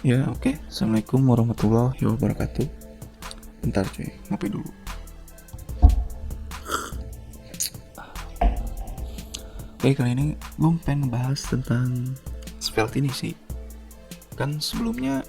Ya oke. Assalamualaikum warahmatullahi wabarakatuh. Bentar cuy, ngopi dulu. Oke, kali ini gue pengen ngebahas tentang Svelte ini sih. Kan sebelumnya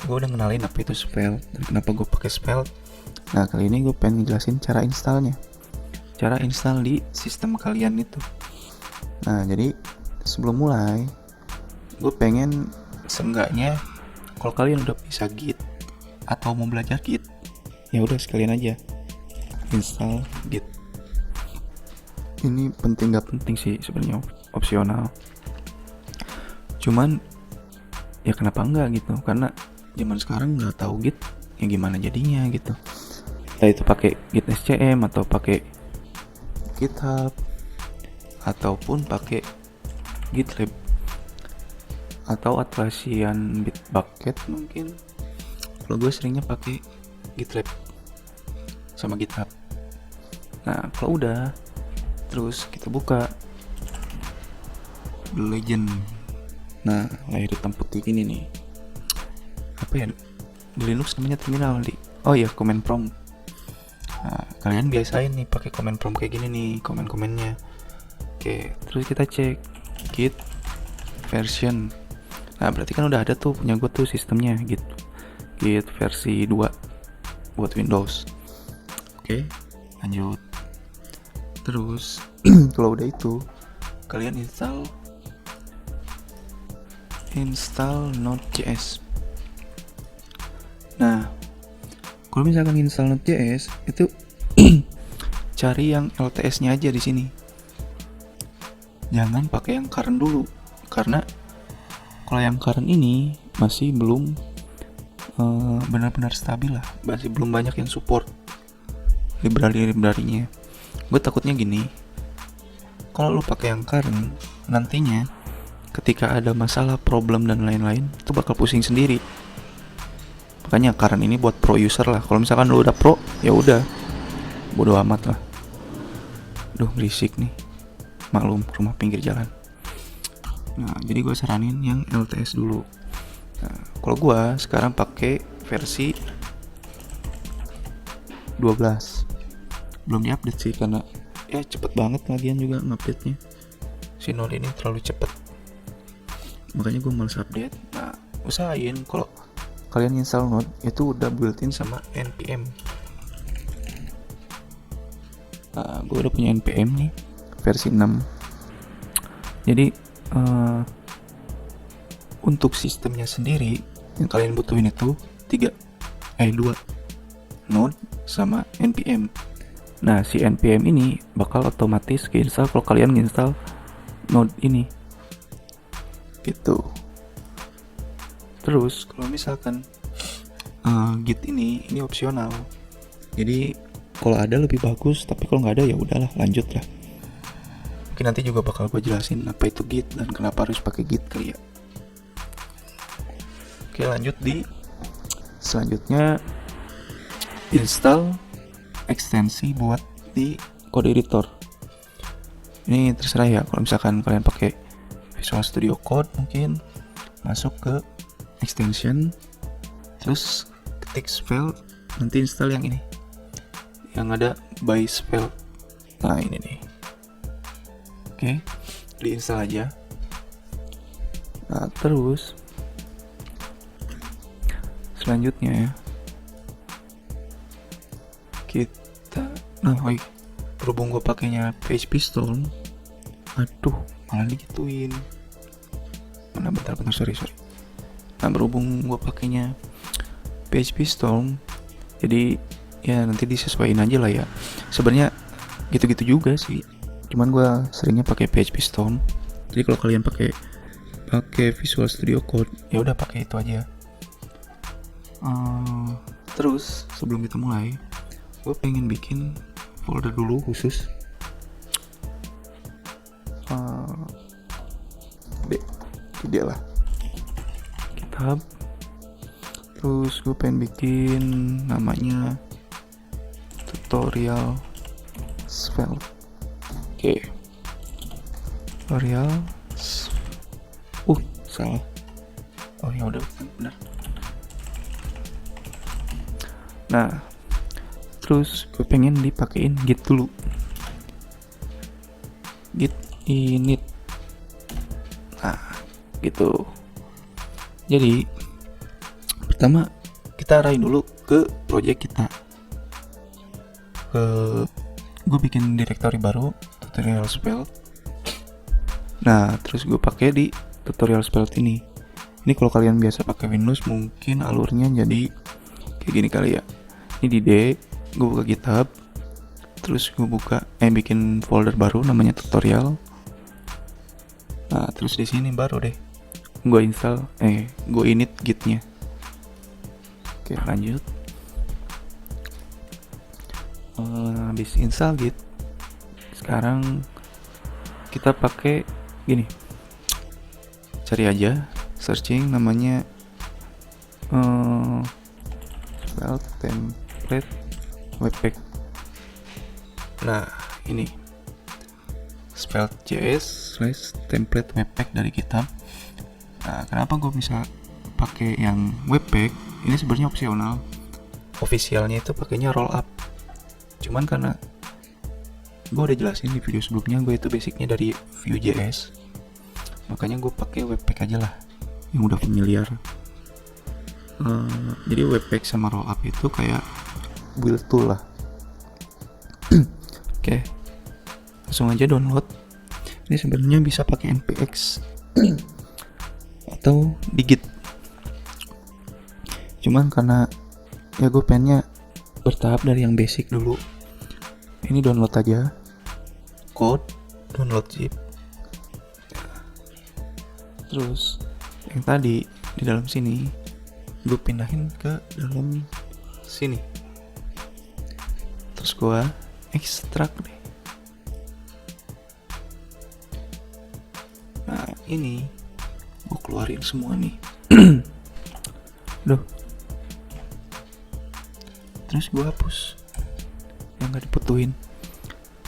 gue udah kenalin apa itu Svelte dan kenapa gue pakai Svelte. Nah, kali ini gue pengen ngejelasin cara installnya. Cara install di sistem kalian itu. Nah, jadi sebelum mulai, gue pengen seenggaknya kalau kalian udah bisa Git atau mau belajar Git, ya udah sekalian aja install Git. Ini penting gak penting sih sebenarnya, opsional. Cuman ya kenapa enggak gitu? Karena zaman sekarang nggak tahu Git ya gimana jadinya gitu. Entah itu pakai Git SCM atau pakai GitHub ataupun pakai GitLab atau Atlassian Bitbucket mungkin. Kalau gue seringnya pakai GitLab sama GitHub. Nah, kalau udah, terus kita buka The Legend. Nah, layar hitam putih ini nih. Apa ya? Di Linux namanya terminal di. Oh iya, command prompt. Nah, kalian biasain nih pakai command prompt kayak gini nih, komen-komennya. Oke, terus kita cek git version. Nah, berarti kan udah ada tuh punya gue tuh sistemnya git versi 2 buat Windows. Oke, lanjut. Terus kalau udah itu kalian install Node.js. Nah, kalau misalkan install Node.js itu cari yang LTS-nya aja di sini. Jangan pakai yang current dulu, karena kalau yang current ini masih belum benar-benar stabil lah, masih belum banyak yang support library-nya. Gue takutnya gini, kalau lo pakai yang current, nantinya ketika ada masalah, problem dan lain-lain, itu bakal pusing sendiri. Makanya current ini buat pro user lah. Kalau misalkan lo udah pro, ya udah, bodo amat lah. Duh, berisik nih, maklum rumah pinggir jalan. Nah, jadi gue saranin yang LTS dulu. Nah, kalau gue sekarang pakai versi 12. Belum diupdate sih karena ya cepet banget lagian juga ngupdate-nya. Si Node ini terlalu cepet, makanya gue males update. Nah, usahain kalau kalian install Node itu udah built-in sama npm. Nah, gue udah punya npm nih versi 6. Jadi untuk sistemnya sendiri yang kalian butuhin itu 2 Node sama npm. Nah, si npm ini bakal otomatis keinstall kalau kalian nginstall Node ini gitu. Terus kalau misalkan Git ini opsional. Jadi kalau ada lebih bagus, tapi kalau nggak ada ya udahlah, lanjut lah. Mungkin nanti juga bakal gue jelasin apa itu Git dan kenapa harus pakai Git kali ya. Oke, lanjut di selanjutnya install ekstensi buat di code editor. Ini terserah ya, kalau misalkan kalian pakai Visual Studio Code mungkin masuk ke extension, terus ketik Svelte, nanti install yang ini yang ada by Svelte. Nah, ini nih. Oke, diinstal aja. Nah, terus selanjutnya ya, kita berhubung gue pakainya PHP Storm. Aduh, malah digituin. Bentar, sorry. Nah, berhubung gue pakainya PHP Storm, jadi ya nanti disesuaiin aja lah ya. Sebenarnya gitu-gitu juga sih, cuman gue seringnya pakai PHP Storm. Jadi kalau kalian pakai Visual Studio Code, ya udah pakai itu aja. Terus sebelum kita mulai, gue pengen bikin folder dulu khusus tidak lah GitHub. Terus gue pengen bikin namanya tutorial Svelte. Oke. Tutorial salah. Oh ya udah benar. Nah, terus gue pengen dipakein git dulu, git init. Nah gitu. Jadi pertama kita arahin dulu ke project kita. Gue bikin directory baru, tutorial spell. Nah terus gue pakai di tutorial spell ini. Ini kalau kalian biasa pakai Windows mungkin alurnya jadi kayak gini kali ya. Ini di D, gue buka GitHub, terus gue bikin folder baru namanya tutorial. Nah terus di sini baru deh gue init gitnya. Oke lanjut. Habis install git, sekarang kita pakai gini, cari aja, searching namanya spell template webpack. Nah ini spell.js/template webpack dari GitHub. Nah kenapa gue bisa pakai yang webpack? Ini sebenarnya opsional. Officialnya itu pakainya rollup. Cuman karena gue udah jelasin di video sebelumnya, gue itu basicnya dari Vue.js, makanya gue pakai webpack aja lah yang udah familiar. Jadi webpack sama rollup itu kayak build tool lah. Oke, langsung aja download. Ini sebenarnya bisa pakai npx atau di git. Cuman karena ya gue pengennya bertahap dari yang basic dulu. Ini download aja, code, download zip. Terus yang tadi di dalam sini gue pindahin ke dalam sini. Terus gue ekstrak deh. Nah ini gue keluarin semua nih. Duh. Terus gue hapus yang gak dibutuhin.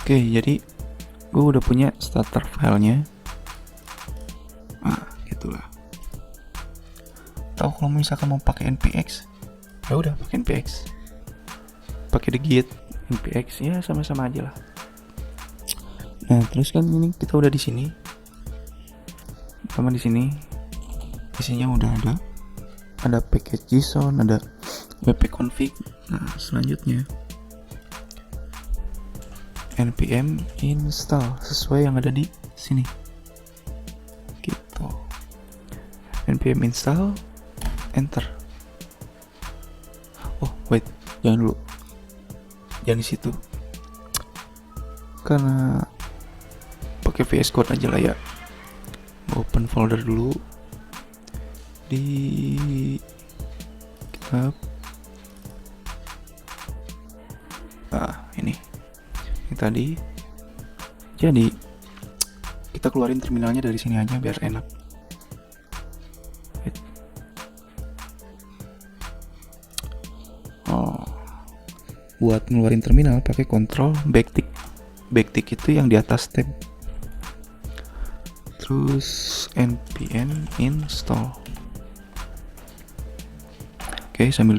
Oke, jadi gue udah punya starter filenya. Nah gitulah. Tahu kalau misalkan mau pakai npx, ya udah pakai npx, pakai di git npx, ya sama-sama aja lah. Nah terus kan ini kita udah di sini, sama di sini isinya udah ada package JSON, ada webpack config. Nah selanjutnya npm install sesuai yang ada di sini gitu. Npm install, enter. Oh wait, jangan dulu, jangan di situ, karena pakai VS Code aja lah ya. Open folder dulu di GitHub. Nah ini tadi. Jadi kita keluarin terminalnya dari sini aja biar enak. Buat ngeluarin terminal pakai kontrol backtick. Backtick itu yang di atas tab. Terus npm install. Oke, sambil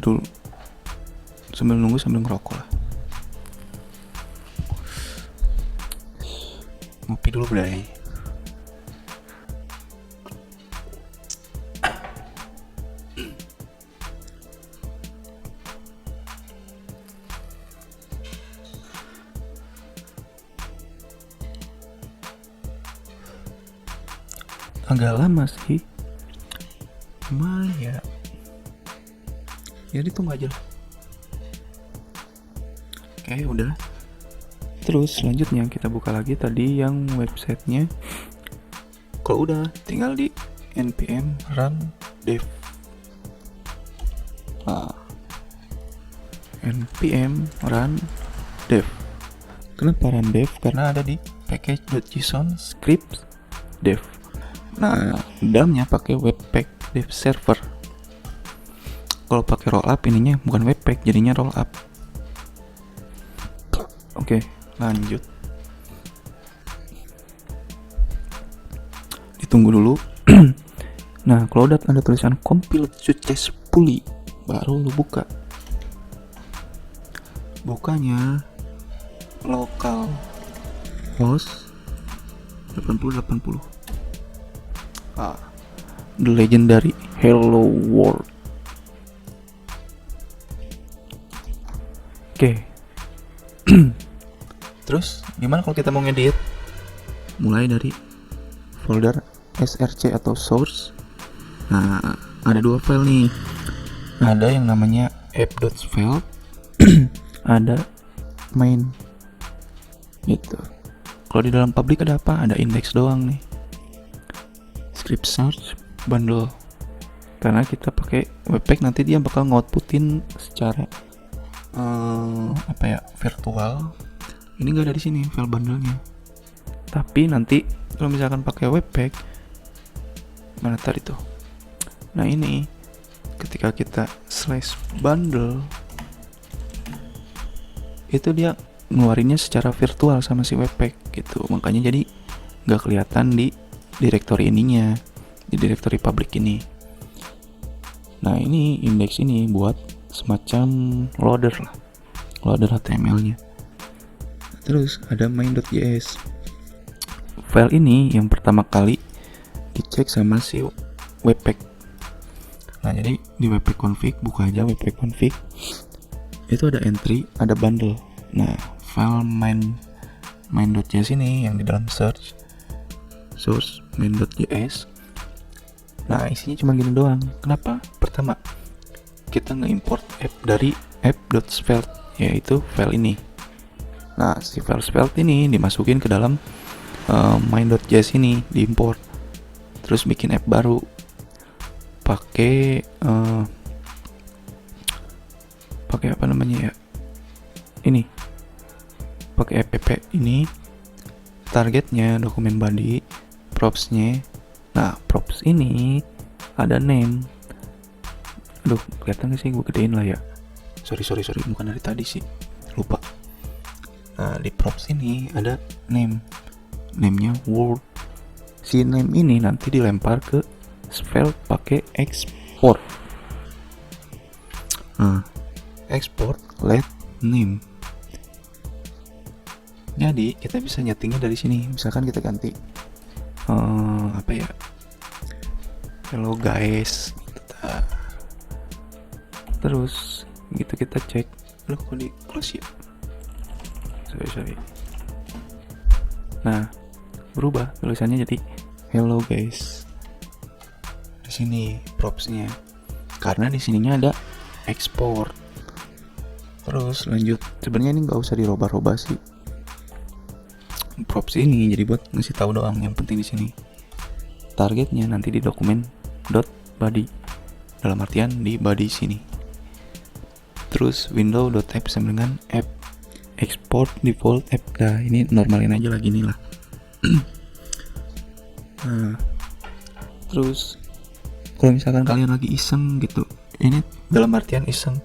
nunggu sambil ngerokok lah. Ngopi dulu Bray. Agak lama sih, cuman ya ditunggu aja lah. Oke udah. Terus selanjutnya kita buka lagi tadi yang websitenya. Kalau udah tinggal di npm run dev. Npm run dev. Kenapa run dev? Karena ada di package.json script dev. Nah, dalamnya pakai webpack dev server. Kalau pakai rollup ininya bukan webpack, jadinya rollup. Oke, lanjut. Ditunggu dulu. Nah, kalau udah ada tulisan compiled successfully, baru lu buka. Bukanya local host 8080. The legendary Hello World. Oke. Terus gimana kalau kita mau ngedit? Mulai dari folder src atau source. Nah, ada 2 file nih. Ada yang namanya app.svelte, ada main gitu. Kalau di dalam public ada apa? Ada index doang nih. Script search bundle. Karena kita pakai webpack, nanti dia bakal ngoutputin secara virtual. Ini nggak ada di sini file bundle-nya. Tapi nanti kalau misalkan pakai webpack, mana tadi tuh? Nah ini ketika kita slash bundle, itu dia ngeluarinnya secara virtual sama si webpack gitu. Makanya jadi nggak kelihatan di directory ininya, di directory public ini. Nah ini index ini buat semacam loader lah, loader HTML-nya. Terus ada main.js. File ini yang pertama kali dicek sama si webpack. Nah jadi di webpack config, buka aja webpack config. Itu ada entry, ada bundle. Nah file main.js ini yang di dalam search source main.js. Nah isinya cuma gini doang. Kenapa? Pertama, kita nge-import app dari app.svelte, yaitu file ini. Nah si file svelte ini dimasukin ke dalam main.js ini, diimport. Terus bikin app baru pakai apa namanya ya, ini pakai app ini. Targetnya dokumen body, propsnya. Nah props ini ada name. Aduh kelihatan gak sih, gue gedein lah ya. Sorry bukan dari tadi sih, lupa. Nah di props ini ada namenya world. Si name ini nanti dilempar ke Svelte pakai export. Export let name. Jadi kita bisa nyetingnya dari sini. Misalkan kita ganti hello guys gitu. Terus gitu kita cek. Loh kok di close ya? Sorry. Nah berubah tulisannya jadi hello guys. Di sini propsnya, karena di sininya ada export. Terus lanjut, sebenarnya ini nggak usah dirubah-rubah sih props ini, jadi buat ngasih tahu doang. Yang penting di sini targetnya nanti di dokumen .body, dalam artian di body sini. Terus window.app sama dengan app, export default app. Nah ini normalin aja lagi nih lah. Nah terus kalau misalkan kalian lagi iseng gitu, ini dalam artian iseng,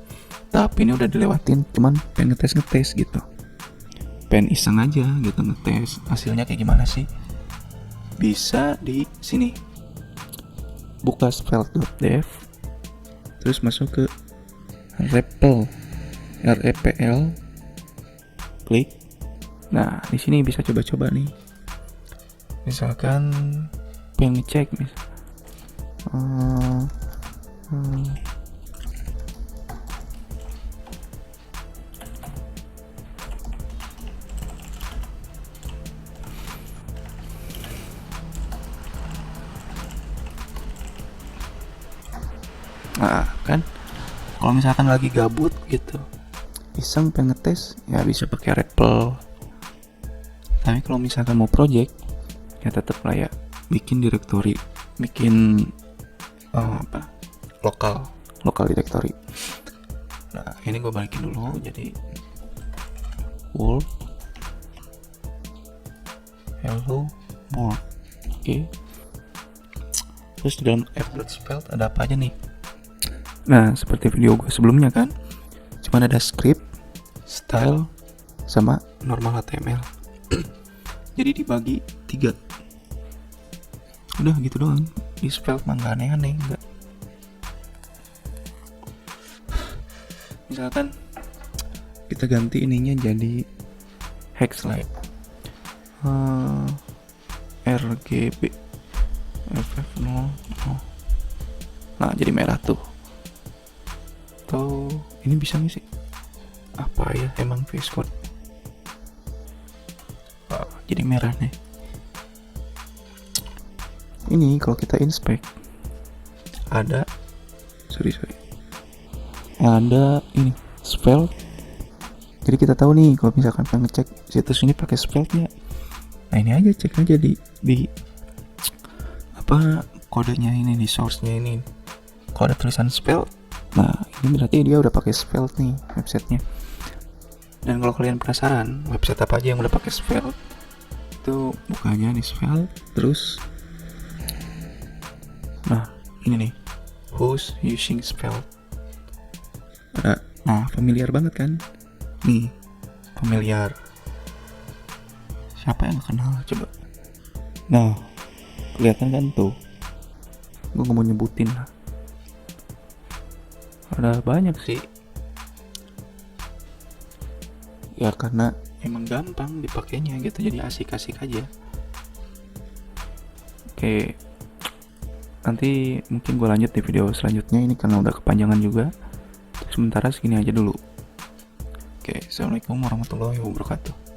tapi ini udah dilewatin, cuman pengen ngetes gitu, pengen iseng aja gitu, ngetes hasilnya kayak gimana sih, bisa di sini buka svelte.dev, terus masuk ke REPL, klik. Nah di sini bisa coba-coba nih, misalkan pengen ngecek nah kan kalau misalkan lagi gabut gitu, iseng pengen ngetes, ya bisa pakai REPL. Tapi kalau misalkan mau project, ya tetap lah ya bikin directory, bikin lokal directory. Nah ini gue balikin dulu, jadi world hello world. Oke. Terus di dalam app.svelte ada apa aja nih? Nah seperti video gue sebelumnya kan, cuman ada script, style, sama normal HTML. Jadi dibagi 3. Udah gitu doang. di spell mah nggak aneh-aneh, nggak. Misalkan kita ganti ininya jadi hex lah ya. RGB FF0. Nah jadi merah tuh. Atau ini bisa nggak sih? Apa ya emang VS Code? Jadi merah nih. Ini kalau kita inspect ada ada ini spell. Jadi kita tahu nih kalau misalkan kita ngecek situs ini pakai spellnya. Nah ini aja cek aja di apa kodenya ini, di source-nya ini. Kalau ada tulisan spell, nah ini berarti dia udah pakai spell nih websitenya. Dan kalau kalian penasaran website apa aja yang udah pakai spell, itu bukanya nih spell, terus nah ini nih who's using spell. Ada, nah familiar banget kan nih, familiar. Siapa yang gak kenal coba? Nah kelihatan kan tuh, gue gak mau nyebutin lah, ada banyak sih ya, karena emang gampang dipakainya gitu, jadi asik-asik aja. Oke, nanti mungkin gue lanjut di video selanjutnya ini karena udah kepanjangan juga. Sementara segini aja dulu. Oke, assalamualaikum warahmatullahi wabarakatuh.